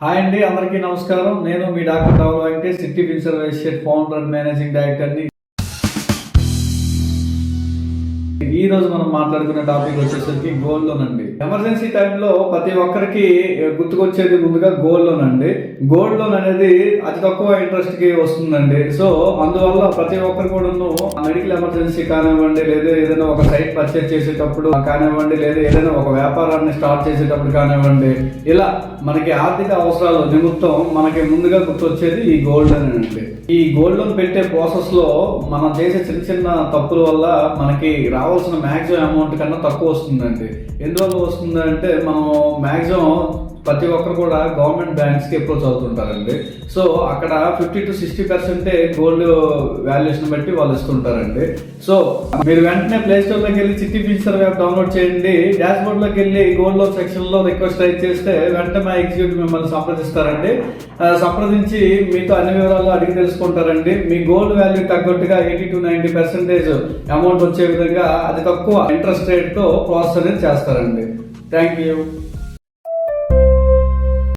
Hi అండి, అందరికీ నమస్కారం. నేను మీ doctor Ravula Venkatesh, city finserv estate founder and managing డైరెక్టర్ని. ఈ రోజు మనం మాట్లాడుకునే టాపిక్ వచ్చేసరికి గోల్డ్ లోన్ అండి. ఎమర్జెన్సీ టైంలో ప్రతి ఒక్కరికి గుర్తుకొచ్చేది ముందుగా గోల్డ్ లోన్ అండి. గోల్డ్ లోన్ అనేది అతి తక్కువ ఇంట్రెస్ట్ కి వస్తుందండి. సో అందువల్ల ప్రతి ఒక్కరు కూడా మెడికల్ ఎమర్జెన్సీ కానివ్వండి, లేదా ఏదైనా ఒక సైట్ పర్చేజ్ చేసేటప్పుడు కానివ్వండి, లేదా ఏదైనా ఒక వ్యాపారాన్ని స్టార్ట్ చేసేటప్పుడు కానివ్వండి, ఇలా మనకి ఆర్థిక అవసరాలు నిమిత్తం మనకి ముందుగా గుర్తొచ్చేది ఈ గోల్డ్ లోన్ అండి. ఈ గోల్డ్ లోన్ పెట్టే ప్రాసెస్ లో మనం చేసే చిన్న చిన్న తప్పుల వల్ల మనకి రావాల్సిన మ్యాక్సిమం అమౌంట్ కన్నా తక్కువ వస్తుందండి. ఎందువల్ల వస్తుందంటే మనం మ్యాక్సిమం ప్రతి ఒక్కరు కూడా గవర్నమెంట్ బ్యాంక్స్ కి అప్రోచ్ అవుతుంటారండి. సో అక్కడ 50 to 60% గోల్డ్ వాల్యుయేషన్ బట్టి వాళ్ళు ఇస్తుంటారండి. సో మీరు వెంటనే ప్లే స్టోర్ లోకి వెళ్ళి సిటీ ఫిన్సర్వ్ యాప్ డౌన్లోడ్ చేయండి. డాష్ బోర్డ్ లోకి వెళ్ళి గోల్డ్ లోన్ సెక్షన్ లో రిక్వెస్ట్ టైప్ చేస్తే వెంటనే మా ఎగ్జిక్యూటివ్ మిమ్మల్ని సంప్రదిస్తారండి. సంప్రదించి మీతో అన్ని వివరాలు అడిగి తెలుసుకుంటారండి. మీ గోల్డ్ వాల్యూ తగ్గట్టుగా 80 to 90% అమౌంట్ వచ్చే విధంగా అతి తక్కువ ఇంట్రెస్ట్ రేట్ తో ప్రాసెస్ అనేది చేస్తారండి. Thank you.